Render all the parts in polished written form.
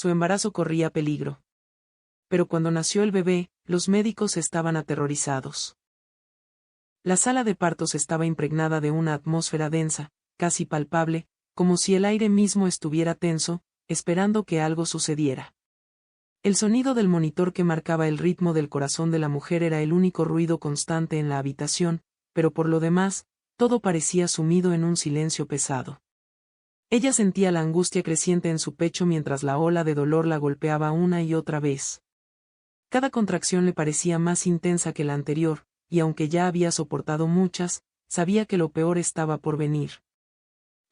su embarazo corría peligro. Pero cuando nació el bebé, los médicos estaban aterrorizados. La sala de partos estaba impregnada de una atmósfera densa, casi palpable, como si el aire mismo estuviera tenso, esperando que algo sucediera. El sonido del monitor que marcaba el ritmo del corazón de la mujer era el único ruido constante en la habitación, pero por lo demás, todo parecía sumido en un silencio pesado. Ella sentía la angustia creciente en su pecho mientras la ola de dolor la golpeaba una y otra vez. Cada contracción le parecía más intensa que la anterior, y aunque ya había soportado muchas, sabía que lo peor estaba por venir.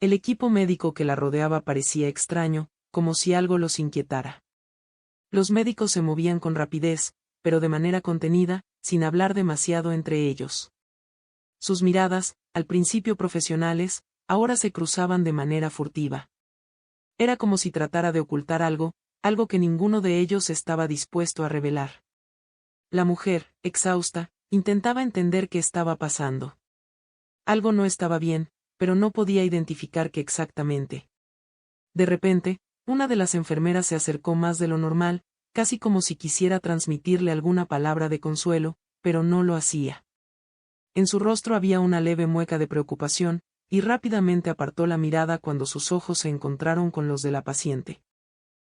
El equipo médico que la rodeaba parecía extraño, como si algo los inquietara. Los médicos se movían con rapidez, pero de manera contenida, sin hablar demasiado entre ellos. Sus miradas, al principio profesionales, ahora se cruzaban de manera furtiva. Era como si tratara de ocultar algo que ninguno de ellos estaba dispuesto a revelar. La mujer, exhausta, intentaba entender qué estaba pasando. Algo no estaba bien, pero no podía identificar qué exactamente. De repente, una de las enfermeras se acercó más de lo normal, casi como si quisiera transmitirle alguna palabra de consuelo, pero no lo hacía. En su rostro había una leve mueca de preocupación, y rápidamente apartó la mirada cuando sus ojos se encontraron con los de la paciente.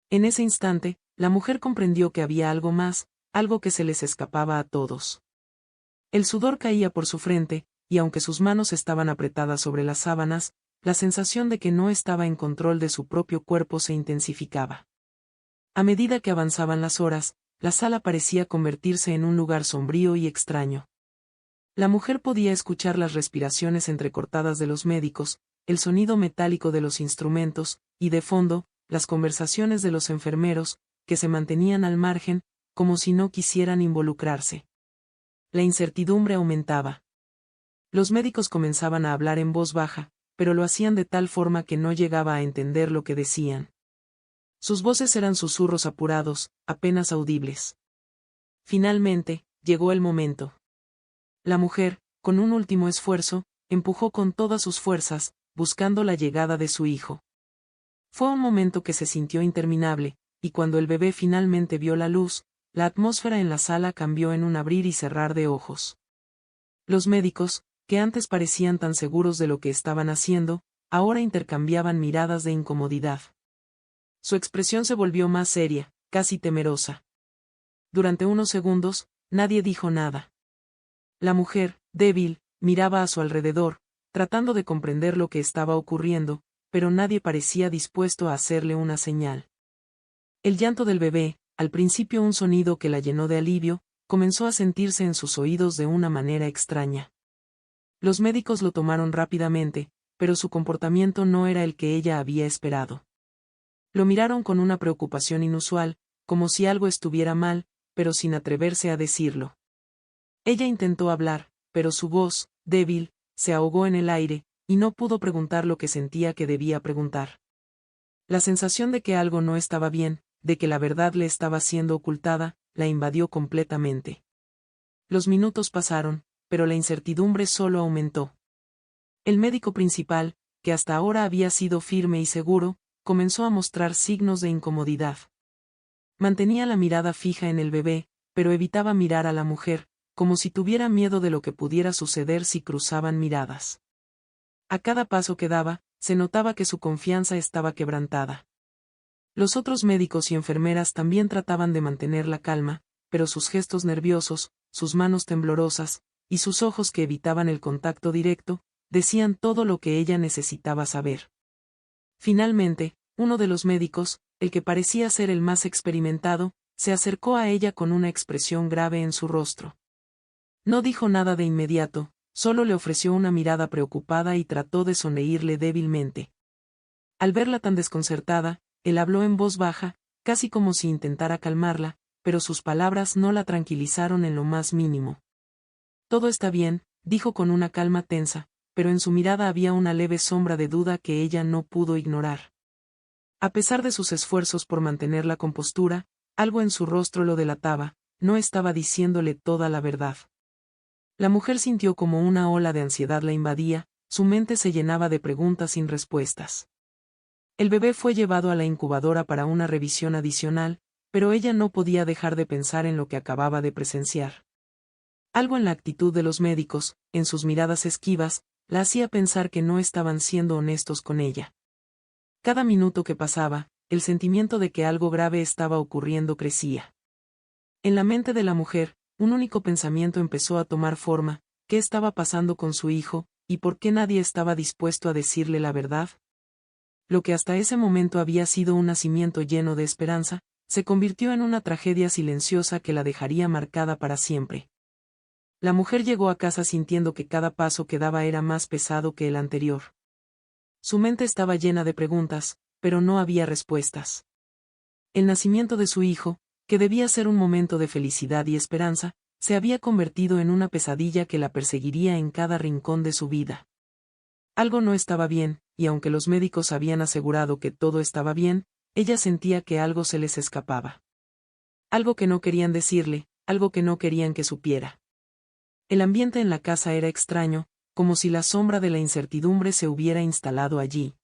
En ese instante, la mujer comprendió que había algo más, algo que se les escapaba a todos. El sudor caía por su frente, y aunque sus manos estaban apretadas sobre las sábanas, la sensación de que no estaba en control de su propio cuerpo se intensificaba. A medida que avanzaban las horas, la sala parecía convertirse en un lugar sombrío y extraño. La mujer podía escuchar las respiraciones entrecortadas de los médicos, el sonido metálico de los instrumentos, y de fondo, las conversaciones de los enfermeros, que se mantenían al margen, como si no quisieran involucrarse. La incertidumbre aumentaba. Los médicos comenzaban a hablar en voz baja, pero lo hacían de tal forma que no llegaba a entender lo que decían. Sus voces eran susurros apurados, apenas audibles. Finalmente, llegó el momento. La mujer, con un último esfuerzo, empujó con todas sus fuerzas, buscando la llegada de su hijo. Fue un momento que se sintió interminable, y cuando el bebé finalmente vio la luz, la atmósfera en la sala cambió en un abrir y cerrar de ojos. Los médicos, que antes parecían tan seguros de lo que estaban haciendo, ahora intercambiaban miradas de incomodidad. Su expresión se volvió más seria, casi temerosa. Durante unos segundos, nadie dijo nada. La mujer, débil, miraba a su alrededor, tratando de comprender lo que estaba ocurriendo, pero nadie parecía dispuesto a hacerle una señal. El llanto del bebé, al principio un sonido que la llenó de alivio, comenzó a sentirse en sus oídos de una manera extraña. Los médicos lo tomaron rápidamente, pero su comportamiento no era el que ella había esperado. Lo miraron con una preocupación inusual, como si algo estuviera mal, pero sin atreverse a decirlo. Ella intentó hablar, pero su voz, débil, se ahogó en el aire, y no pudo preguntar lo que sentía que debía preguntar. La sensación de que algo no estaba bien, de que la verdad le estaba siendo ocultada, la invadió completamente. Los minutos pasaron, pero la incertidumbre solo aumentó. El médico principal, que hasta ahora había sido firme y seguro, comenzó a mostrar signos de incomodidad. Mantenía la mirada fija en el bebé, pero evitaba mirar a la mujer, como si tuviera miedo de lo que pudiera suceder si cruzaban miradas. A cada paso que daba, se notaba que su confianza estaba quebrantada. Los otros médicos y enfermeras también trataban de mantener la calma, pero sus gestos nerviosos, sus manos temblorosas, y sus ojos que evitaban el contacto directo, decían todo lo que ella necesitaba saber. Finalmente, uno de los médicos, el que parecía ser el más experimentado, se acercó a ella con una expresión grave en su rostro. No dijo nada de inmediato, solo le ofreció una mirada preocupada y trató de sonreírle débilmente. Al verla tan desconcertada, él habló en voz baja, casi como si intentara calmarla, pero sus palabras no la tranquilizaron en lo más mínimo. Todo está bien, dijo con una calma tensa, pero en su mirada había una leve sombra de duda que ella no pudo ignorar. A pesar de sus esfuerzos por mantener la compostura, algo en su rostro lo delataba, no estaba diciéndole toda la verdad. La mujer sintió como una ola de ansiedad la invadía, su mente se llenaba de preguntas sin respuestas. El bebé fue llevado a la incubadora para una revisión adicional, pero ella no podía dejar de pensar en lo que acababa de presenciar. Algo en la actitud de los médicos, en sus miradas esquivas, la hacía pensar que no estaban siendo honestos con ella. Cada minuto que pasaba, el sentimiento de que algo grave estaba ocurriendo crecía. En la mente de la mujer, un único pensamiento empezó a tomar forma: ¿qué estaba pasando con su hijo, y por qué nadie estaba dispuesto a decirle la verdad? Lo que hasta ese momento había sido un nacimiento lleno de esperanza, se convirtió en una tragedia silenciosa que la dejaría marcada para siempre. La mujer llegó a casa sintiendo que cada paso que daba era más pesado que el anterior. Su mente estaba llena de preguntas, pero no había respuestas. El nacimiento de su hijo, que debía ser un momento de felicidad y esperanza, se había convertido en una pesadilla que la perseguiría en cada rincón de su vida. Algo no estaba bien, y aunque los médicos habían asegurado que todo estaba bien, ella sentía que algo se les escapaba. Algo que no querían decirle, algo que no querían que supiera. El ambiente en la casa era extraño, como si la sombra de la incertidumbre se hubiera instalado allí.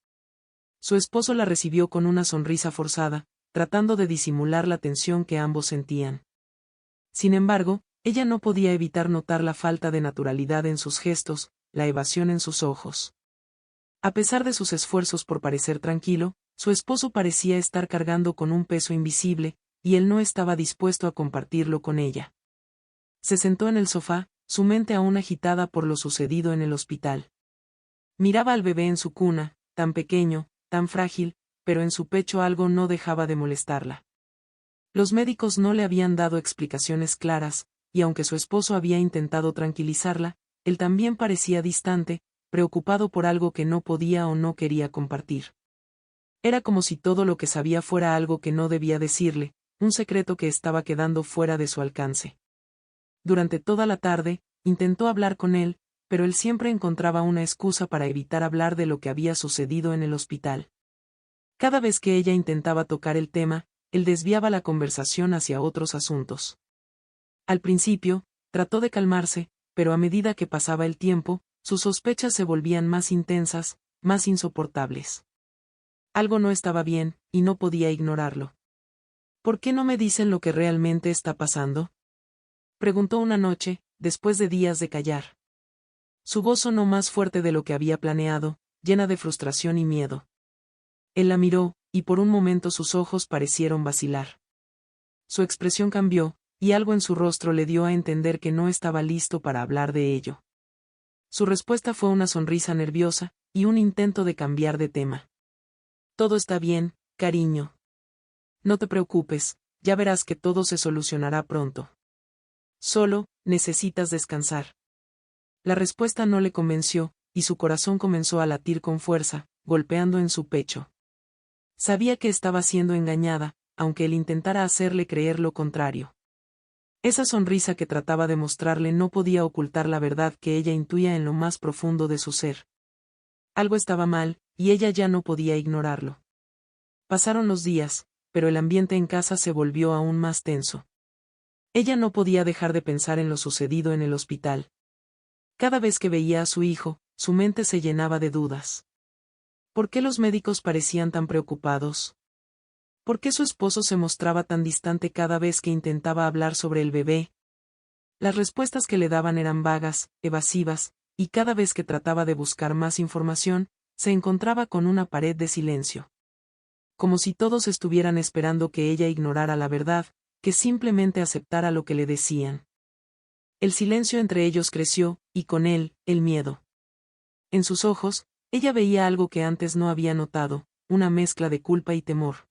Su esposo la recibió con una sonrisa forzada, tratando de disimular la tensión que ambos sentían. Sin embargo, ella no podía evitar notar la falta de naturalidad en sus gestos, la evasión en sus ojos. A pesar de sus esfuerzos por parecer tranquilo, su esposo parecía estar cargando con un peso invisible, y él no estaba dispuesto a compartirlo con ella. Se sentó en el sofá, su mente aún agitada por lo sucedido en el hospital. Miraba al bebé en su cuna, tan pequeño, tan frágil, pero en su pecho algo no dejaba de molestarla. Los médicos no le habían dado explicaciones claras, y aunque su esposo había intentado tranquilizarla, él también parecía distante, preocupado por algo que no podía o no quería compartir. Era como si todo lo que sabía fuera algo que no debía decirle, un secreto que estaba quedando fuera de su alcance. Durante toda la tarde, intentó hablar con él, pero él siempre encontraba una excusa para evitar hablar de lo que había sucedido en el hospital. Cada vez que ella intentaba tocar el tema, él desviaba la conversación hacia otros asuntos. Al principio, trató de calmarse, pero a medida que pasaba el tiempo, sus sospechas se volvían más intensas, más insoportables. Algo no estaba bien, y no podía ignorarlo. ¿Por qué no me dicen lo que realmente está pasando?, preguntó una noche, después de días de callar. Su voz sonó más fuerte de lo que había planeado, llena de frustración y miedo. Él la miró, y por un momento sus ojos parecieron vacilar. Su expresión cambió, y algo en su rostro le dio a entender que no estaba listo para hablar de ello. Su respuesta fue una sonrisa nerviosa, y un intento de cambiar de tema. Todo está bien, cariño. No te preocupes, ya verás que todo se solucionará pronto. Solo, necesitas descansar. La respuesta no le convenció, y su corazón comenzó a latir con fuerza, golpeando en su pecho. Sabía que estaba siendo engañada, aunque él intentara hacerle creer lo contrario. Esa sonrisa que trataba de mostrarle no podía ocultar la verdad que ella intuía en lo más profundo de su ser. Algo estaba mal, y ella ya no podía ignorarlo. Pasaron los días, pero el ambiente en casa se volvió aún más tenso. Ella no podía dejar de pensar en lo sucedido en el hospital. Cada vez que veía a su hijo, su mente se llenaba de dudas. ¿Por qué los médicos parecían tan preocupados? ¿Por qué su esposo se mostraba tan distante cada vez que intentaba hablar sobre el bebé? Las respuestas que le daban eran vagas, evasivas, y cada vez que trataba de buscar más información, se encontraba con una pared de silencio. Como si todos estuvieran esperando que ella ignorara la verdad, que simplemente aceptara lo que le decían. El silencio entre ellos creció, y con él, el miedo. En sus ojos, ella veía algo que antes no había notado, una mezcla de culpa y temor.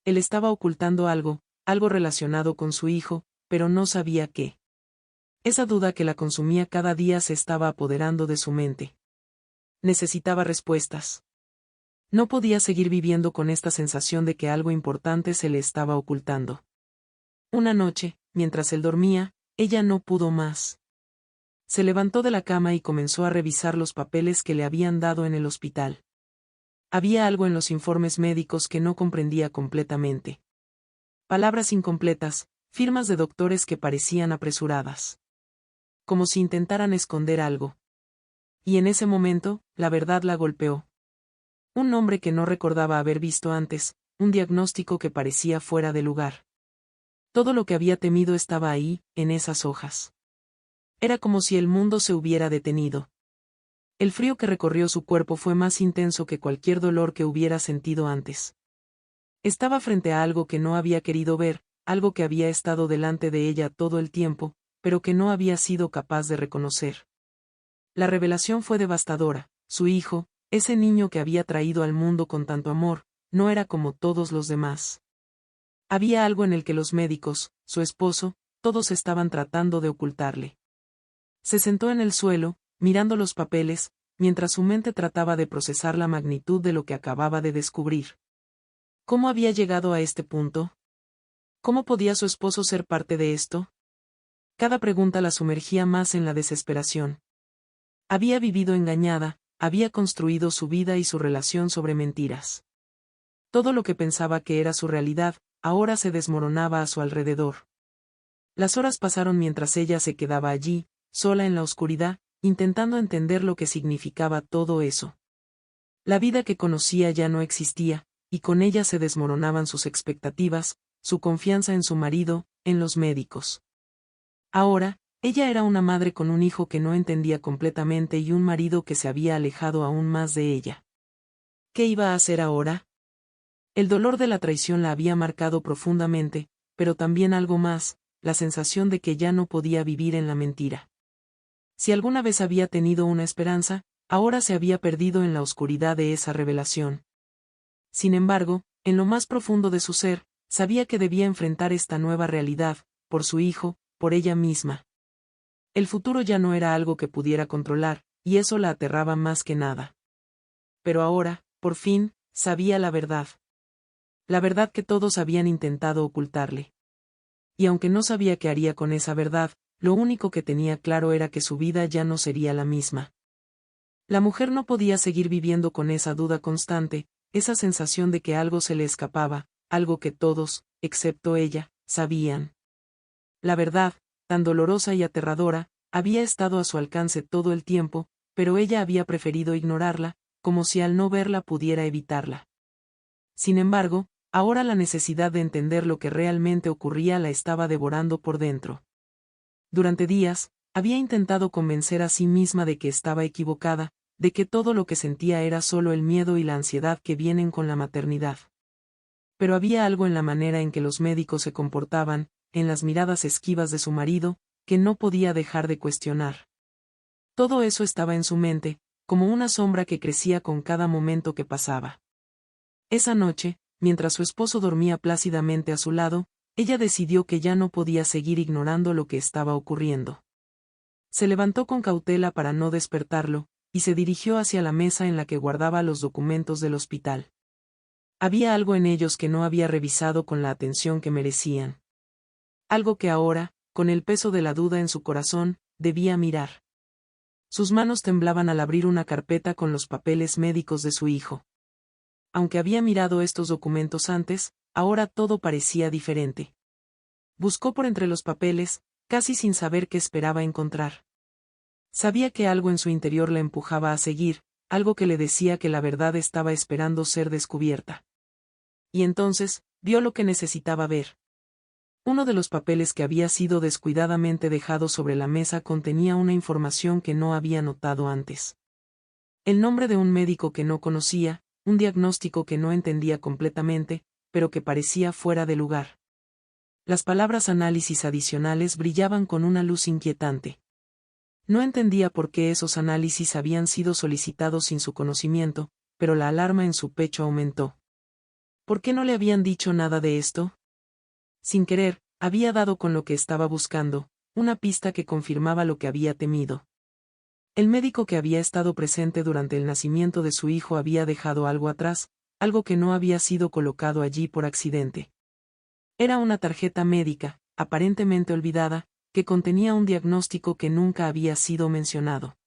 Él estaba ocultando algo, algo relacionado con su hijo, pero no sabía qué. Esa duda que la consumía cada día se estaba apoderando de su mente. Necesitaba respuestas. No podía seguir viviendo con esta sensación de que algo importante se le estaba ocultando. Una noche, mientras él dormía, ella no pudo más. Se levantó de la cama y comenzó a revisar los papeles que le habían dado en el hospital. Había algo en los informes médicos que no comprendía completamente. Palabras incompletas, firmas de doctores que parecían apresuradas. Como si intentaran esconder algo. Y en ese momento, la verdad la golpeó. Un nombre que no recordaba haber visto antes, un diagnóstico que parecía fuera de lugar. Todo lo que había temido estaba ahí, en esas hojas. Era como si el mundo se hubiera detenido. El frío que recorrió su cuerpo fue más intenso que cualquier dolor que hubiera sentido antes. Estaba frente a algo que no había querido ver, algo que había estado delante de ella todo el tiempo, pero que no había sido capaz de reconocer. La revelación fue devastadora. Su hijo, ese niño que había traído al mundo con tanto amor, no era como todos los demás. Había algo en el que los médicos, su esposo, todos estaban tratando de ocultarle. Se sentó en el suelo, mirando los papeles, mientras su mente trataba de procesar la magnitud de lo que acababa de descubrir. ¿Cómo había llegado a este punto? ¿Cómo podía su esposo ser parte de esto? Cada pregunta la sumergía más en la desesperación. Había vivido engañada, había construido su vida y su relación sobre mentiras. Todo lo que pensaba que era su realidad, ahora se desmoronaba a su alrededor. Las horas pasaron mientras ella se quedaba allí, sola en la oscuridad, intentando entender lo que significaba todo eso. La vida que conocía ya no existía, y con ella se desmoronaban sus expectativas, su confianza en su marido, en los médicos. Ahora, ella era una madre con un hijo que no entendía completamente y un marido que se había alejado aún más de ella. ¿Qué iba a hacer ahora? El dolor de la traición la había marcado profundamente, pero también algo más, la sensación de que ya no podía vivir en la mentira. Si alguna vez había tenido una esperanza, ahora se había perdido en la oscuridad de esa revelación. Sin embargo, en lo más profundo de su ser, sabía que debía enfrentar esta nueva realidad, por su hijo, por ella misma. El futuro ya no era algo que pudiera controlar, y eso la aterraba más que nada. Pero ahora, por fin, sabía la verdad. La verdad que todos habían intentado ocultarle. Y aunque no sabía qué haría con esa verdad, lo único que tenía claro era que su vida ya no sería la misma. La mujer no podía seguir viviendo con esa duda constante, esa sensación de que algo se le escapaba, algo que todos, excepto ella, sabían. La verdad, tan dolorosa y aterradora, había estado a su alcance todo el tiempo, pero ella había preferido ignorarla, como si al no verla pudiera evitarla. Sin embargo, ahora la necesidad de entender lo que realmente ocurría la estaba devorando por dentro. Durante días, había intentado convencer a sí misma de que estaba equivocada, de que todo lo que sentía era solo el miedo y la ansiedad que vienen con la maternidad. Pero había algo en la manera en que los médicos se comportaban, en las miradas esquivas de su marido, que no podía dejar de cuestionar. Todo eso estaba en su mente, como una sombra que crecía con cada momento que pasaba. Esa noche, mientras su esposo dormía plácidamente a su lado, ella decidió que ya no podía seguir ignorando lo que estaba ocurriendo. Se levantó con cautela para no despertarlo, y se dirigió hacia la mesa en la que guardaba los documentos del hospital. Había algo en ellos que no había revisado con la atención que merecían. Algo que ahora, con el peso de la duda en su corazón, debía mirar. Sus manos temblaban al abrir una carpeta con los papeles médicos de su hijo. Aunque había mirado estos documentos antes, ahora todo parecía diferente. Buscó por entre los papeles, casi sin saber qué esperaba encontrar. Sabía que algo en su interior la empujaba a seguir, algo que le decía que la verdad estaba esperando ser descubierta. Y entonces, vio lo que necesitaba ver. Uno de los papeles que había sido descuidadamente dejado sobre la mesa contenía una información que no había notado antes. El nombre de un médico que no conocía, un diagnóstico que no entendía completamente, pero que parecía fuera de lugar. Las palabras análisis adicionales brillaban con una luz inquietante. No entendía por qué esos análisis habían sido solicitados sin su conocimiento, pero la alarma en su pecho aumentó. ¿Por qué no le habían dicho nada de esto? Sin querer, había dado con lo que estaba buscando, una pista que confirmaba lo que había temido. El médico que había estado presente durante el nacimiento de su hijo había dejado algo atrás, algo que no había sido colocado allí por accidente. Era una tarjeta médica, aparentemente olvidada, que contenía un diagnóstico que nunca había sido mencionado.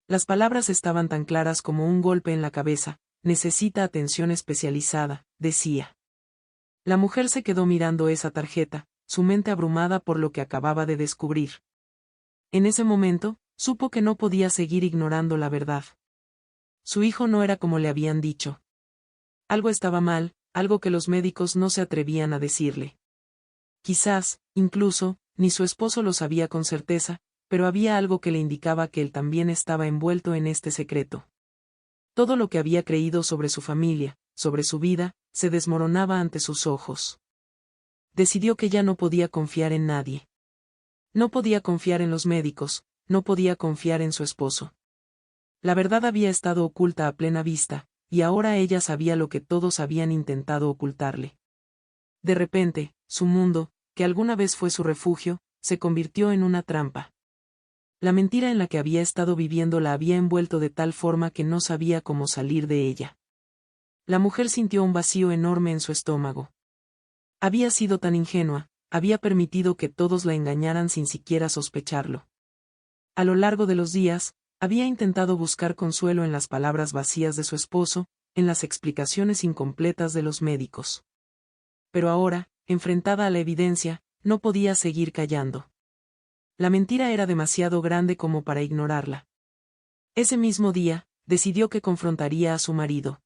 Las palabras estaban tan claras como un golpe en la cabeza: necesita atención especializada, decía. La mujer se quedó mirando esa tarjeta, su mente abrumada por lo que acababa de descubrir. En ese momento, supo que no podía seguir ignorando la verdad. Su hijo no era como le habían dicho. Algo estaba mal, algo que los médicos no se atrevían a decirle. Quizás, incluso, ni su esposo lo sabía con certeza, pero había algo que le indicaba que él también estaba envuelto en este secreto. Todo lo que había creído sobre su familia, sobre su vida, se desmoronaba ante sus ojos. Decidió que ya no podía confiar en nadie. No podía confiar en los médicos, no podía confiar en su esposo. La verdad había estado oculta a plena vista, y ahora ella sabía lo que todos habían intentado ocultarle. De repente, su mundo, que alguna vez fue su refugio, se convirtió en una trampa. La mentira en la que había estado viviendo la había envuelto de tal forma que no sabía cómo salir de ella. La mujer sintió un vacío enorme en su estómago. Había sido tan ingenua, había permitido que todos la engañaran sin siquiera sospecharlo. A lo largo de los días, había intentado buscar consuelo en las palabras vacías de su esposo, en las explicaciones incompletas de los médicos. Pero ahora, enfrentada a la evidencia, no podía seguir callando. La mentira era demasiado grande como para ignorarla. Ese mismo día, decidió que confrontaría a su marido.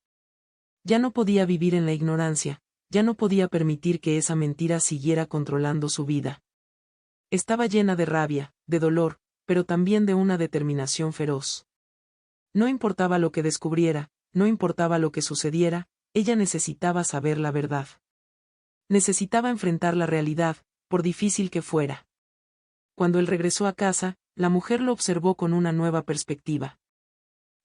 Ya no podía vivir en la ignorancia, ya no podía permitir que esa mentira siguiera controlando su vida. Estaba llena de rabia, de dolor, pero también de una determinación feroz. No importaba lo que descubriera, no importaba lo que sucediera, ella necesitaba saber la verdad. Necesitaba enfrentar la realidad, por difícil que fuera. Cuando él regresó a casa, la mujer lo observó con una nueva perspectiva.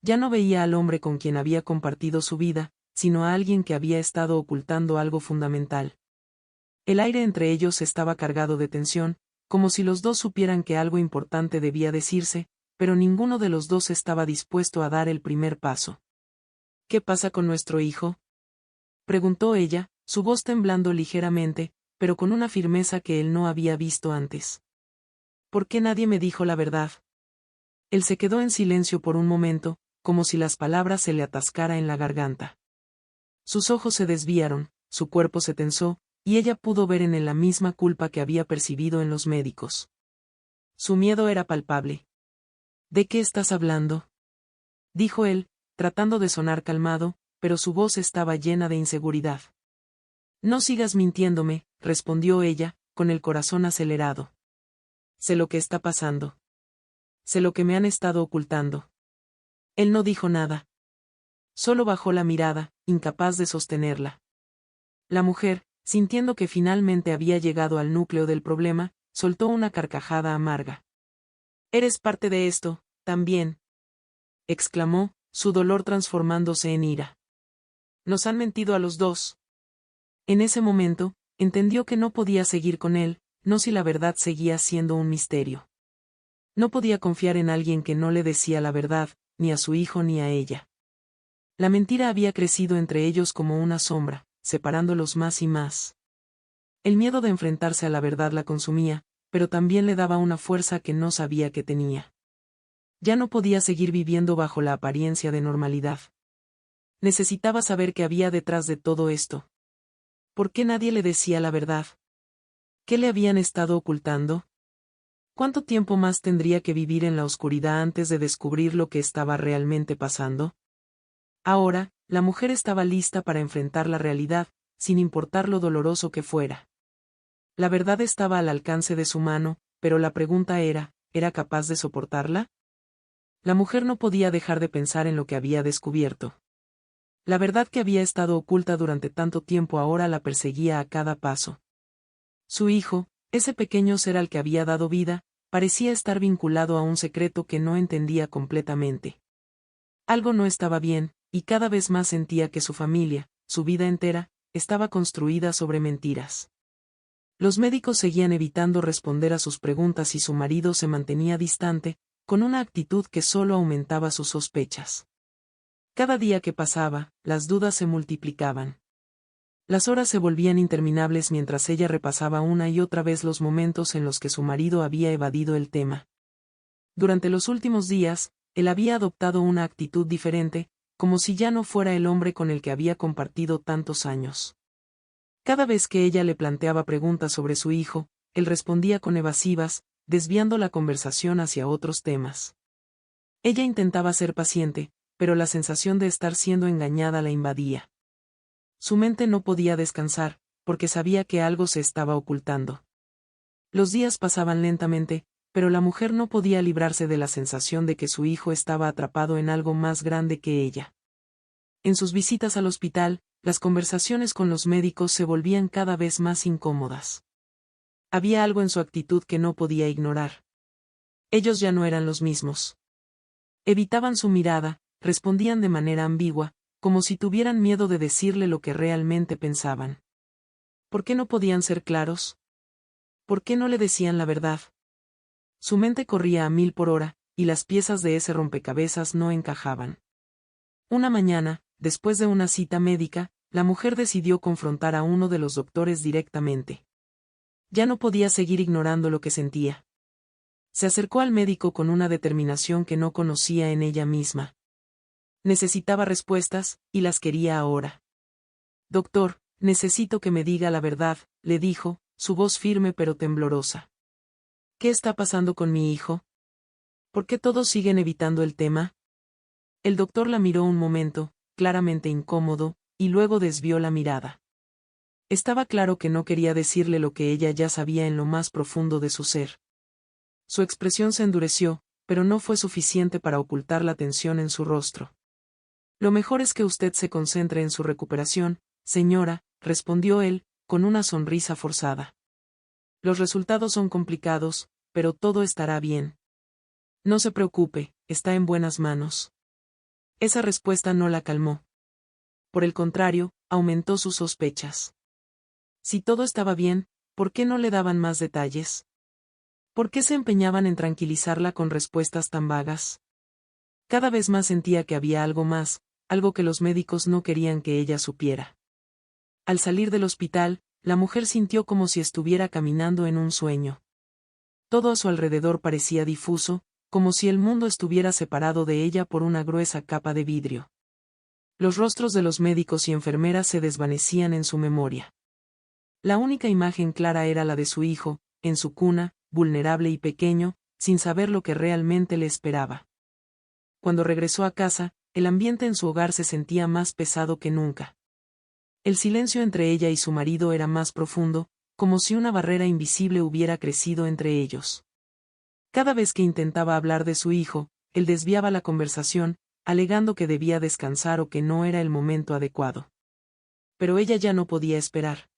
Ya no veía al hombre con quien había compartido su vida, sino a alguien que había estado ocultando algo fundamental. El aire entre ellos estaba cargado de tensión, como si los dos supieran que algo importante debía decirse, pero ninguno de los dos estaba dispuesto a dar el primer paso. ¿Qué pasa con nuestro hijo?, preguntó ella, su voz temblando ligeramente, pero con una firmeza que él no había visto antes. ¿Por qué nadie me dijo la verdad? Él se quedó en silencio por un momento, como si las palabras se le atascara en la garganta. Sus ojos se desviaron, su cuerpo se tensó, y ella pudo ver en él la misma culpa que había percibido en los médicos. Su miedo era palpable. ¿De qué estás hablando?, dijo él, tratando de sonar calmado, pero su voz estaba llena de inseguridad. No sigas mintiéndome, respondió ella, con el corazón acelerado. Sé lo que está pasando. Sé lo que me han estado ocultando. Él no dijo nada. Solo bajó la mirada, incapaz de sostenerla. La mujer, sintiendo que finalmente había llegado al núcleo del problema, soltó una carcajada amarga. «Eres parte de esto, también», exclamó, su dolor transformándose en ira. «Nos han mentido a los dos». En ese momento, entendió que no podía seguir con él, no si la verdad seguía siendo un misterio. No podía confiar en alguien que no le decía la verdad, ni a su hijo ni a ella. La mentira había crecido entre ellos como una sombra, separándolos más y más. El miedo de enfrentarse a la verdad la consumía, pero también le daba una fuerza que no sabía que tenía. Ya no podía seguir viviendo bajo la apariencia de normalidad. Necesitaba saber qué había detrás de todo esto. ¿Por qué nadie le decía la verdad? ¿Qué le habían estado ocultando? ¿Cuánto tiempo más tendría que vivir en la oscuridad antes de descubrir lo que estaba realmente pasando? Ahora, la mujer estaba lista para enfrentar la realidad, sin importar lo doloroso que fuera. La verdad estaba al alcance de su mano, pero la pregunta ¿era capaz de soportarla? La mujer no podía dejar de pensar en lo que había descubierto. La verdad que había estado oculta durante tanto tiempo ahora la perseguía a cada paso. Su hijo, ese pequeño ser al que había dado vida, parecía estar vinculado a un secreto que no entendía completamente. Algo no estaba bien, y cada vez más sentía que su familia, su vida entera, estaba construida sobre mentiras. Los médicos seguían evitando responder a sus preguntas y su marido se mantenía distante, con una actitud que solo aumentaba sus sospechas. Cada día que pasaba, las dudas se multiplicaban. Las horas se volvían interminables mientras ella repasaba una y otra vez los momentos en los que su marido había evadido el tema. Durante los últimos días, él había adoptado una actitud diferente, como si ya no fuera el hombre con el que había compartido tantos años. Cada vez que ella le planteaba preguntas sobre su hijo, él respondía con evasivas, desviando la conversación hacia otros temas. Ella intentaba ser paciente, pero la sensación de estar siendo engañada la invadía. Su mente no podía descansar, porque sabía que algo se estaba ocultando. Los días pasaban lentamente, pero la mujer no podía librarse de la sensación de que su hijo estaba atrapado en algo más grande que ella. En sus visitas al hospital, las conversaciones con los médicos se volvían cada vez más incómodas. Había algo en su actitud que no podía ignorar. Ellos ya no eran los mismos. Evitaban su mirada, respondían de manera ambigua, como si tuvieran miedo de decirle lo que realmente pensaban. ¿Por qué no podían ser claros? ¿Por qué no le decían la verdad? Su mente corría a 1000 por hora, y las piezas de ese rompecabezas no encajaban. Una mañana, después de una cita médica, la mujer decidió confrontar a uno de los doctores directamente. Ya no podía seguir ignorando lo que sentía. Se acercó al médico con una determinación que no conocía en ella misma. Necesitaba respuestas, y las quería ahora. Doctor, necesito que me diga la verdad, le dijo, su voz firme pero temblorosa. ¿Qué está pasando con mi hijo? ¿Por qué todos siguen evitando el tema? El doctor la miró un momento, claramente incómodo, y luego desvió la mirada. Estaba claro que no quería decirle lo que ella ya sabía en lo más profundo de su ser. Su expresión se endureció, pero no fue suficiente para ocultar la tensión en su rostro. Lo mejor es que usted se concentre en su recuperación, señora, respondió él, con una sonrisa forzada. Los resultados son complicados, pero todo estará bien. No se preocupe, está en buenas manos. Esa respuesta no la calmó. Por el contrario, aumentó sus sospechas. Si todo estaba bien, ¿por qué no le daban más detalles? ¿Por qué se empeñaban en tranquilizarla con respuestas tan vagas? Cada vez más sentía que había algo más, algo que los médicos no querían que ella supiera. Al salir del hospital, la mujer sintió como si estuviera caminando en un sueño. Todo a su alrededor parecía difuso, como si el mundo estuviera separado de ella por una gruesa capa de vidrio. Los rostros de los médicos y enfermeras se desvanecían en su memoria. La única imagen clara era la de su hijo, en su cuna, vulnerable y pequeño, sin saber lo que realmente le esperaba. Cuando regresó a casa, el ambiente en su hogar se sentía más pesado que nunca. El silencio entre ella y su marido era más profundo, como si una barrera invisible hubiera crecido entre ellos. Cada vez que intentaba hablar de su hijo, él desviaba la conversación, alegando que debía descansar o que no era el momento adecuado. Pero ella ya no podía esperar.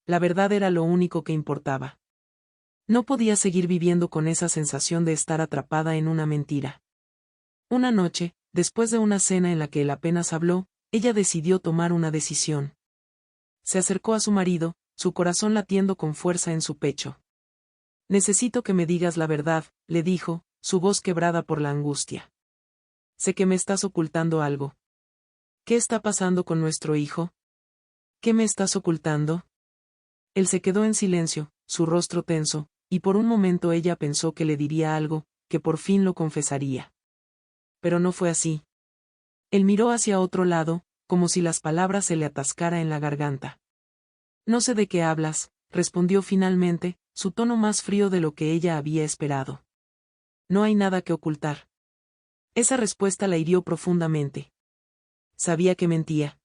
La verdad era lo único que importaba. No podía seguir viviendo con esa sensación de estar atrapada en una mentira. Una noche, después de una cena en la que él apenas habló, ella decidió tomar una decisión. Se acercó a su marido, su corazón latiendo con fuerza en su pecho. Necesito que me digas la verdad, le dijo, su voz quebrada por la angustia. Sé que me estás ocultando algo. ¿Qué está pasando con nuestro hijo? ¿Qué me estás ocultando? Él se quedó en silencio, su rostro tenso, y por un momento ella pensó que le diría algo, que por fin lo confesaría. Pero no fue así. Él miró hacia otro lado, como si las palabras se le atascara en la garganta. No sé de qué hablas, respondió finalmente, su tono más frío de lo que ella había esperado. No hay nada que ocultar. Esa respuesta la hirió profundamente. Sabía que mentía.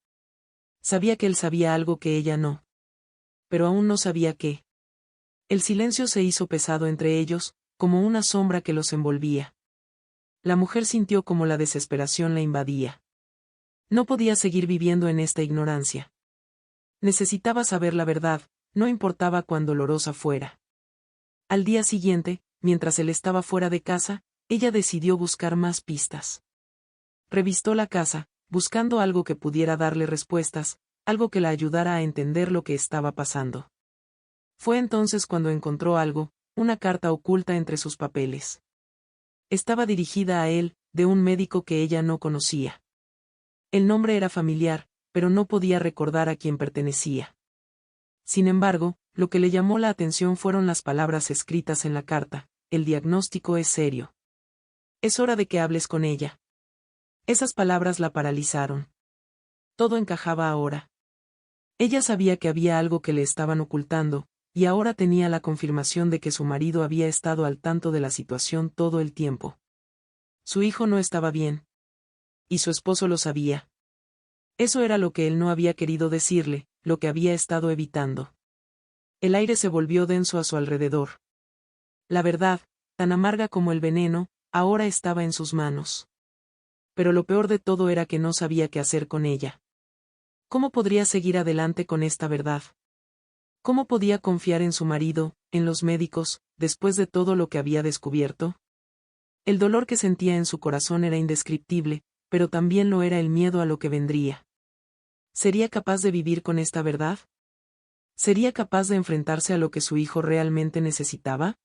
Sabía que él sabía algo que ella no. Pero aún no sabía qué. El silencio se hizo pesado entre ellos, como una sombra que los envolvía. La mujer sintió como la desesperación la invadía. No podía seguir viviendo en esta ignorancia. Necesitaba saber la verdad, no importaba cuán dolorosa fuera. Al día siguiente, mientras él estaba fuera de casa, ella decidió buscar más pistas. Revistó la casa, buscando algo que pudiera darle respuestas, algo que la ayudara a entender lo que estaba pasando. Fue entonces cuando encontró algo, una carta oculta entre sus papeles. Estaba dirigida a él, de un médico que ella no conocía. El nombre era familiar, pero no podía recordar a quién pertenecía. Sin embargo, lo que le llamó la atención fueron las palabras escritas en la carta: el diagnóstico es serio. Es hora de que hables con ella. Esas palabras la paralizaron. Todo encajaba ahora. Ella sabía que había algo que le estaban ocultando, y ahora tenía la confirmación de que su marido había estado al tanto de la situación todo el tiempo. Su hijo no estaba bien. Y su esposo lo sabía. Eso era lo que él no había querido decirle, lo que había estado evitando. El aire se volvió denso a su alrededor. La verdad, tan amarga como el veneno, ahora estaba en sus manos. Pero lo peor de todo era que no sabía qué hacer con ella. ¿Cómo podría seguir adelante con esta verdad? ¿Cómo podía confiar en su marido, en los médicos, después de todo lo que había descubierto? El dolor que sentía en su corazón era indescriptible, pero también lo era el miedo a lo que vendría. ¿Sería capaz de vivir con esta verdad? ¿Sería capaz de enfrentarse a lo que su hijo realmente necesitaba?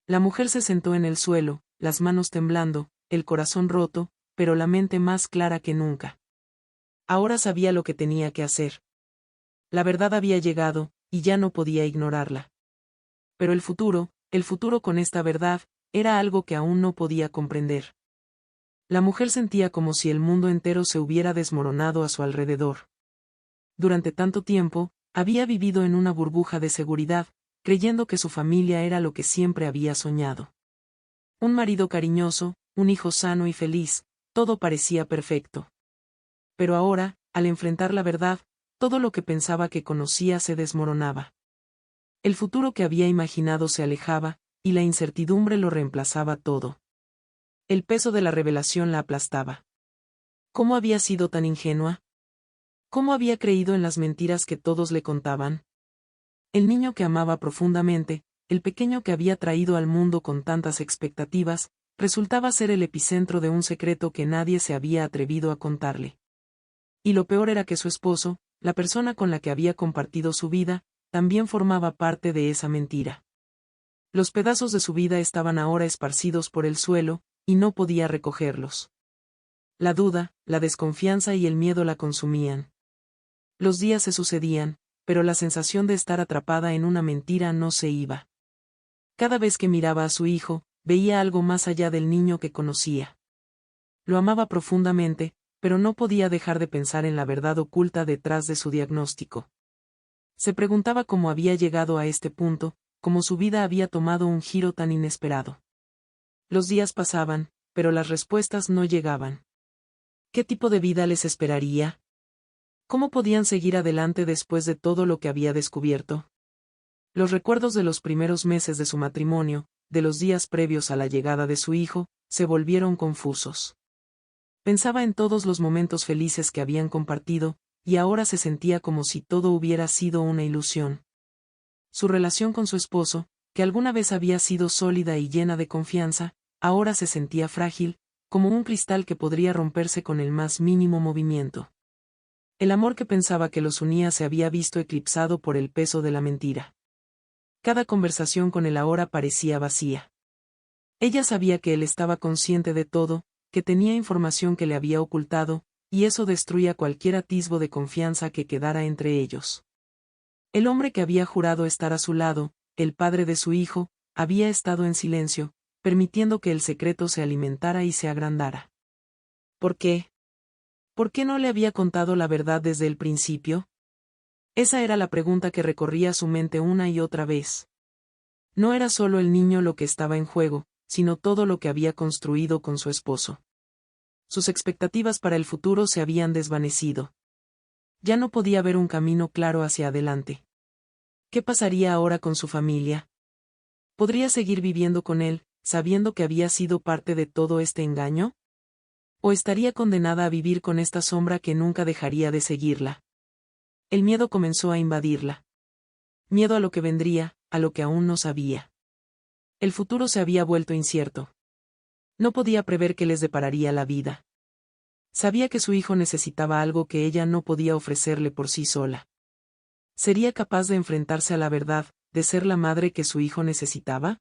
La mujer se sentó en el suelo, las manos temblando, el corazón roto, pero la mente más clara que nunca. Ahora sabía lo que tenía que hacer. La verdad había llegado, y ya no podía ignorarla. Pero el futuro con esta verdad, era algo que aún no podía comprender. La mujer sentía como si el mundo entero se hubiera desmoronado a su alrededor. Durante tanto tiempo, había vivido en una burbuja de seguridad, creyendo que su familia era lo que siempre había soñado. Un marido cariñoso, un hijo sano y feliz, todo parecía perfecto. Pero ahora, al enfrentar la verdad, todo lo que pensaba que conocía se desmoronaba. El futuro que había imaginado se alejaba, y la incertidumbre lo reemplazaba todo. El peso de la revelación la aplastaba. ¿Cómo había sido tan ingenua? ¿Cómo había creído en las mentiras que todos le contaban? El niño que amaba profundamente, el pequeño que había traído al mundo con tantas expectativas, resultaba ser el epicentro de un secreto que nadie se había atrevido a contarle. Y lo peor era que su esposo, la persona con la que había compartido su vida, también formaba parte de esa mentira. Los pedazos de su vida estaban ahora esparcidos por el suelo, y no podía recogerlos. La duda, la desconfianza y el miedo la consumían. Los días se sucedían, pero la sensación de estar atrapada en una mentira no se iba. Cada vez que miraba a su hijo, veía algo más allá del niño que conocía. Lo amaba profundamente, pero no podía dejar de pensar en la verdad oculta detrás de su diagnóstico. Se preguntaba cómo había llegado a este punto, cómo su vida había tomado un giro tan inesperado. Los días pasaban, pero las respuestas no llegaban. ¿Qué tipo de vida les esperaría? ¿Cómo podían seguir adelante después de todo lo que había descubierto? Los recuerdos de los primeros meses de su matrimonio, de los días previos a la llegada de su hijo, se volvieron confusos. Pensaba en todos los momentos felices que habían compartido, y ahora se sentía como si todo hubiera sido una ilusión. Su relación con su esposo, que alguna vez había sido sólida y llena de confianza, ahora se sentía frágil, como un cristal que podría romperse con el más mínimo movimiento. El amor que pensaba que los unía se había visto eclipsado por el peso de la mentira. Cada conversación con él ahora parecía vacía. Ella sabía que él estaba consciente de todo, que tenía información que le había ocultado, y eso destruía cualquier atisbo de confianza que quedara entre ellos. El hombre que había jurado estar a su lado, el padre de su hijo, había estado en silencio, permitiendo que el secreto se alimentara y se agrandara. ¿Por qué? ¿Por qué no le había contado la verdad desde el principio? Esa era la pregunta que recorría su mente una y otra vez. No era solo el niño lo que estaba en juego, sino todo lo que había construido con su esposo. Sus expectativas para el futuro se habían desvanecido. Ya no podía ver un camino claro hacia adelante. ¿Qué pasaría ahora con su familia? ¿Podría seguir viviendo con él, sabiendo que había sido parte de todo este engaño? ¿O estaría condenada a vivir con esta sombra que nunca dejaría de seguirla? El miedo comenzó a invadirla. Miedo a lo que vendría, a lo que aún no sabía. El futuro se había vuelto incierto. No podía prever qué les depararía la vida. Sabía que su hijo necesitaba algo que ella no podía ofrecerle por sí sola. ¿Sería capaz de enfrentarse a la verdad, de ser la madre que su hijo necesitaba?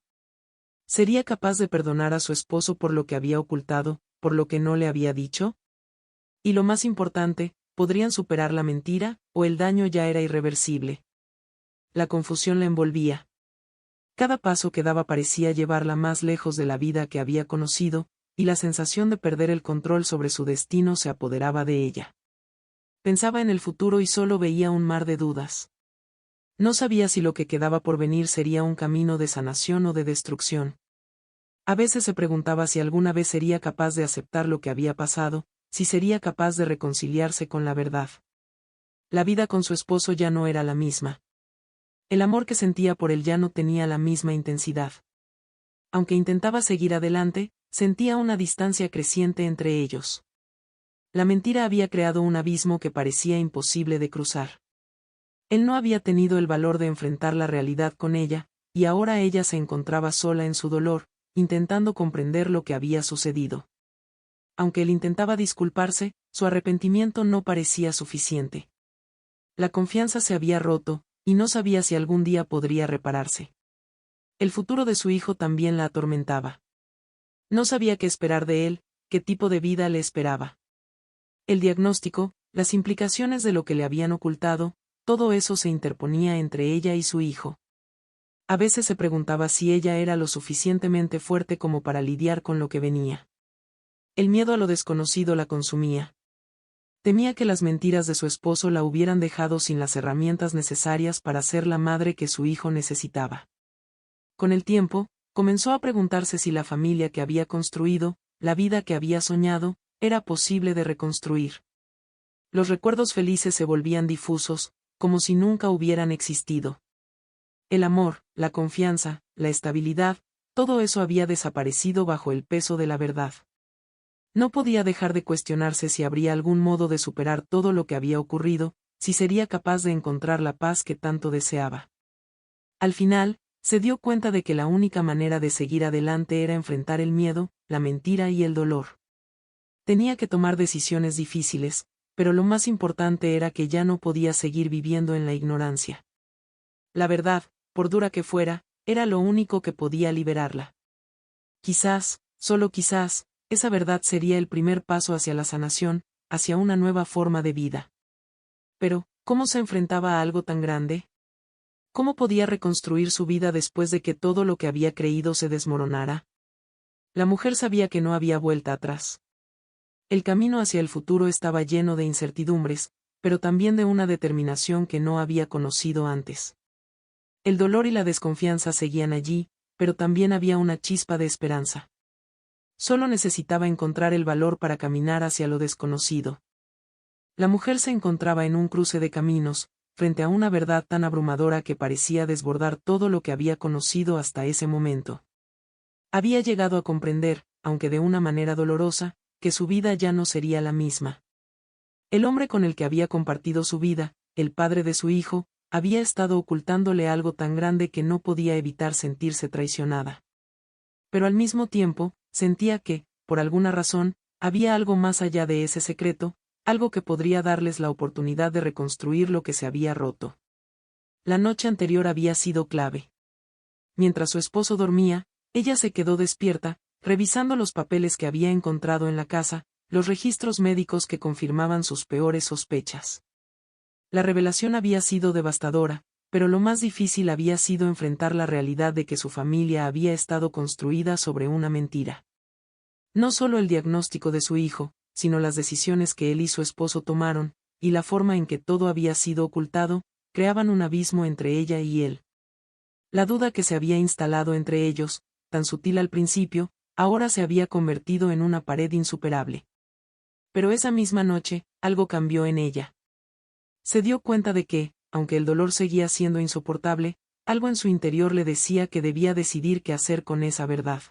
¿Sería capaz de perdonar a su esposo por lo que había ocultado, por lo que no le había dicho? Y lo más importante, ¿podrían superar la mentira, o el daño ya era irreversible? La confusión la envolvía. Cada paso que daba parecía llevarla más lejos de la vida que había conocido, y la sensación de perder el control sobre su destino se apoderaba de ella. Pensaba en el futuro y solo veía un mar de dudas. No sabía si lo que quedaba por venir sería un camino de sanación o de destrucción. A veces se preguntaba si alguna vez sería capaz de aceptar lo que había pasado, si sería capaz de reconciliarse con la verdad. La vida con su esposo ya no era la misma. El amor que sentía por él ya no tenía la misma intensidad. Aunque intentaba seguir adelante, sentía una distancia creciente entre ellos. La mentira había creado un abismo que parecía imposible de cruzar. Él no había tenido el valor de enfrentar la realidad con ella, y ahora ella se encontraba sola en su dolor, intentando comprender lo que había sucedido. Aunque él intentaba disculparse, su arrepentimiento no parecía suficiente. La confianza se había roto, y no sabía si algún día podría repararse. El futuro de su hijo también la atormentaba. No sabía qué esperar de él, qué tipo de vida le esperaba. El diagnóstico, las implicaciones de lo que le habían ocultado, todo eso se interponía entre ella y su hijo. A veces se preguntaba si ella era lo suficientemente fuerte como para lidiar con lo que venía. El miedo a lo desconocido la consumía. Temía que las mentiras de su esposo la hubieran dejado sin las herramientas necesarias para ser la madre que su hijo necesitaba. Con el tiempo, comenzó a preguntarse si la familia que había construido, la vida que había soñado, era posible de reconstruir. Los recuerdos felices se volvían difusos, como si nunca hubieran existido. El amor, la confianza, la estabilidad, todo eso había desaparecido bajo el peso de la verdad. No podía dejar de cuestionarse si habría algún modo de superar todo lo que había ocurrido, si sería capaz de encontrar la paz que tanto deseaba. Al final, se dio cuenta de que la única manera de seguir adelante era enfrentar el miedo, la mentira y el dolor. Tenía que tomar decisiones difíciles, pero lo más importante era que ya no podía seguir viviendo en la ignorancia. La verdad, por dura que fuera, era lo único que podía liberarla. Quizás, solo quizás, esa verdad sería el primer paso hacia la sanación, hacia una nueva forma de vida. Pero, ¿cómo se enfrentaba a algo tan grande? ¿Cómo podía reconstruir su vida después de que todo lo que había creído se desmoronara? La mujer sabía que no había vuelta atrás. El camino hacia el futuro estaba lleno de incertidumbres, pero también de una determinación que no había conocido antes. El dolor y la desconfianza seguían allí, pero también había una chispa de esperanza. Solo necesitaba encontrar el valor para caminar hacia lo desconocido. La mujer se encontraba en un cruce de caminos, frente a una verdad tan abrumadora que parecía desbordar todo lo que había conocido hasta ese momento. Había llegado a comprender, aunque de una manera dolorosa, que su vida ya no sería la misma. El hombre con el que había compartido su vida, el padre de su hijo, había estado ocultándole algo tan grande que no podía evitar sentirse traicionada. Pero al mismo tiempo, sentía que, por alguna razón, había algo más allá de ese secreto, algo que podría darles la oportunidad de reconstruir lo que se había roto. La noche anterior había sido clave. Mientras su esposo dormía, ella se quedó despierta, revisando los papeles que había encontrado en la casa, los registros médicos que confirmaban sus peores sospechas. La revelación había sido devastadora, pero lo más difícil había sido enfrentar la realidad de que su familia había estado construida sobre una mentira. No solo el diagnóstico de su hijo, sino las decisiones que él y su esposo tomaron, y la forma en que todo había sido ocultado, creaban un abismo entre ella y él. La duda que se había instalado entre ellos, tan sutil al principio, ahora se había convertido en una pared insuperable. Pero esa misma noche, algo cambió en ella. Se dio cuenta de que, aunque el dolor seguía siendo insoportable, algo en su interior le decía que debía decidir qué hacer con esa verdad.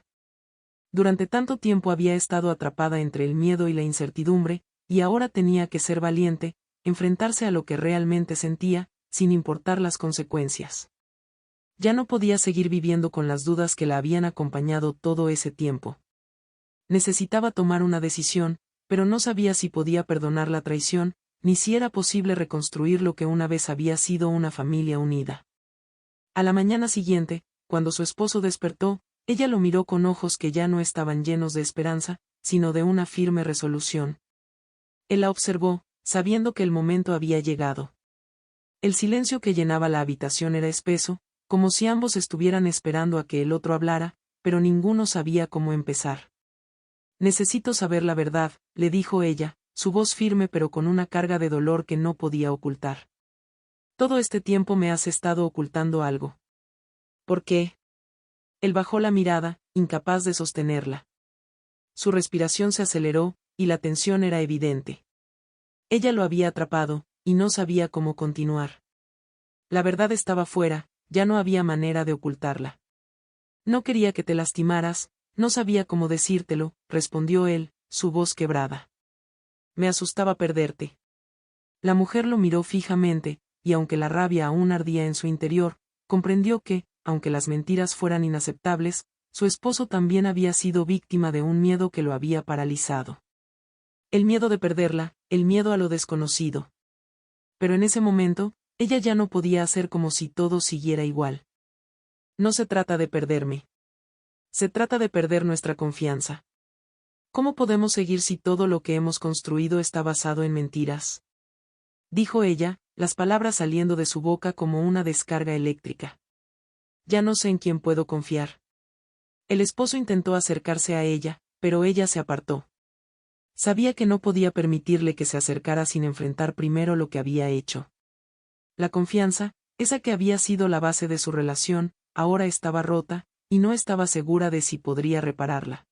Durante tanto tiempo había estado atrapada entre el miedo y la incertidumbre, y ahora tenía que ser valiente, enfrentarse a lo que realmente sentía, sin importar las consecuencias. Ya no podía seguir viviendo con las dudas que la habían acompañado todo ese tiempo. Necesitaba tomar una decisión, pero no sabía si podía perdonar la traición, ni si era posible reconstruir lo que una vez había sido una familia unida. A la mañana siguiente, cuando su esposo despertó, ella lo miró con ojos que ya no estaban llenos de esperanza, sino de una firme resolución. Él la observó, sabiendo que el momento había llegado. El silencio que llenaba la habitación era espeso, como si ambos estuvieran esperando a que el otro hablara, pero ninguno sabía cómo empezar. Necesito saber la verdad, le dijo ella, su voz firme pero con una carga de dolor que no podía ocultar. Todo este tiempo me has estado ocultando algo. ¿Por qué? Él bajó la mirada, incapaz de sostenerla. Su respiración se aceleró, y la tensión era evidente. Ella lo había atrapado, y no sabía cómo continuar. La verdad estaba fuera, ya no había manera de ocultarla. No quería que te lastimaras, no sabía cómo decírtelo, respondió él, su voz quebrada. Me asustaba perderte. La mujer lo miró fijamente, y aunque la rabia aún ardía en su interior, comprendió que, aunque las mentiras fueran inaceptables, su esposo también había sido víctima de un miedo que lo había paralizado. El miedo de perderla, el miedo a lo desconocido. Pero en ese momento, ella ya no podía hacer como si todo siguiera igual. No se trata de perderme. Se trata de perder nuestra confianza. ¿Cómo podemos seguir si todo lo que hemos construido está basado en mentiras? Dijo ella, las palabras saliendo de su boca como una descarga eléctrica. Ya no sé en quién puedo confiar. El esposo intentó acercarse a ella, pero ella se apartó. Sabía que no podía permitirle que se acercara sin enfrentar primero lo que había hecho. La confianza, esa que había sido la base de su relación, ahora estaba rota, y no estaba segura de si podría repararla.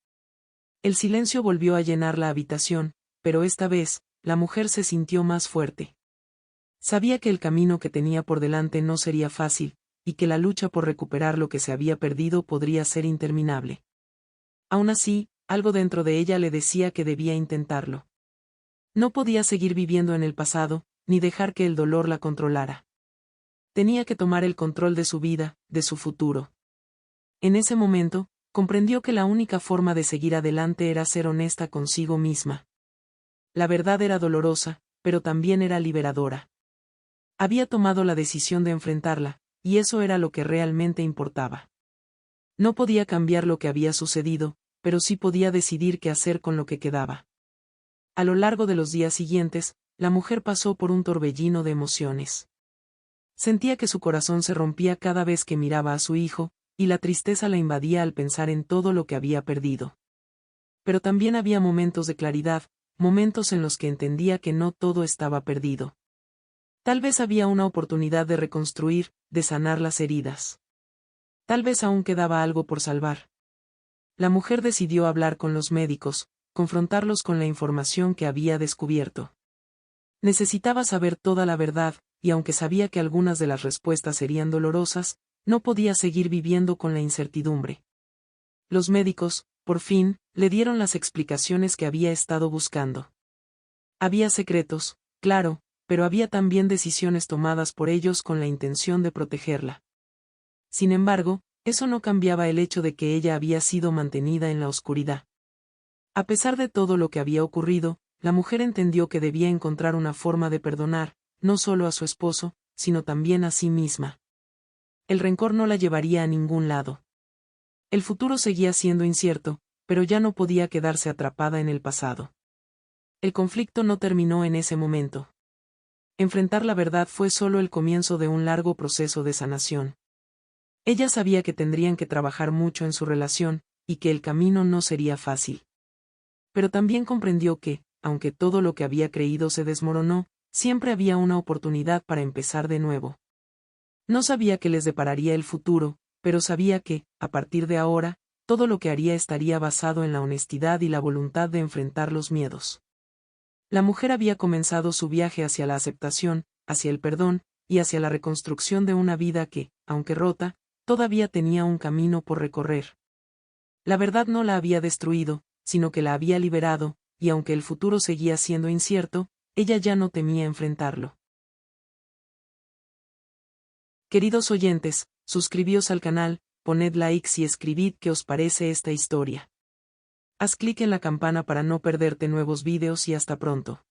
El silencio volvió a llenar la habitación, pero esta vez, la mujer se sintió más fuerte. Sabía que el camino que tenía por delante no sería fácil, y que la lucha por recuperar lo que se había perdido podría ser interminable. Aún así, algo dentro de ella le decía que debía intentarlo. No podía seguir viviendo en el pasado, ni dejar que el dolor la controlara. Tenía que tomar el control de su vida, de su futuro. En ese momento, comprendió que la única forma de seguir adelante era ser honesta consigo misma. La verdad era dolorosa, pero también era liberadora. Había tomado la decisión de enfrentarla, y eso era lo que realmente importaba. No podía cambiar lo que había sucedido, pero sí podía decidir qué hacer con lo que quedaba. A lo largo de los días siguientes, la mujer pasó por un torbellino de emociones. Sentía que su corazón se rompía cada vez que miraba a su hijo, y la tristeza la invadía al pensar en todo lo que había perdido. Pero también había momentos de claridad, momentos en los que entendía que no todo estaba perdido. Tal vez había una oportunidad de reconstruir, de sanar las heridas. Tal vez aún quedaba algo por salvar. La mujer decidió hablar con los médicos, confrontarlos con la información que había descubierto. Necesitaba saber toda la verdad, y aunque sabía que algunas de las respuestas serían dolorosas, no podía seguir viviendo con la incertidumbre. Los médicos, por fin, le dieron las explicaciones que había estado buscando. Había secretos, claro, pero había también decisiones tomadas por ellos con la intención de protegerla. Sin embargo, eso no cambiaba el hecho de que ella había sido mantenida en la oscuridad. A pesar de todo lo que había ocurrido, la mujer entendió que debía encontrar una forma de perdonar, no solo a su esposo, sino también a sí misma. El rencor no la llevaría a ningún lado. El futuro seguía siendo incierto, pero ya no podía quedarse atrapada en el pasado. El conflicto no terminó en ese momento. Enfrentar la verdad fue solo el comienzo de un largo proceso de sanación. Ella sabía que tendrían que trabajar mucho en su relación, y que el camino no sería fácil. Pero también comprendió que, aunque todo lo que había creído se desmoronó, siempre había una oportunidad para empezar de nuevo. No sabía qué les depararía el futuro, pero sabía que, a partir de ahora, todo lo que haría estaría basado en la honestidad y la voluntad de enfrentar los miedos. La mujer había comenzado su viaje hacia la aceptación, hacia el perdón, y hacia la reconstrucción de una vida que, aunque rota, todavía tenía un camino por recorrer. La verdad no la había destruido, sino que la había liberado, y aunque el futuro seguía siendo incierto, ella ya no temía enfrentarlo. Queridos oyentes, suscribíos al canal, poned likes y escribid qué os parece esta historia. Haz clic en la campana para no perderte nuevos vídeos y hasta pronto.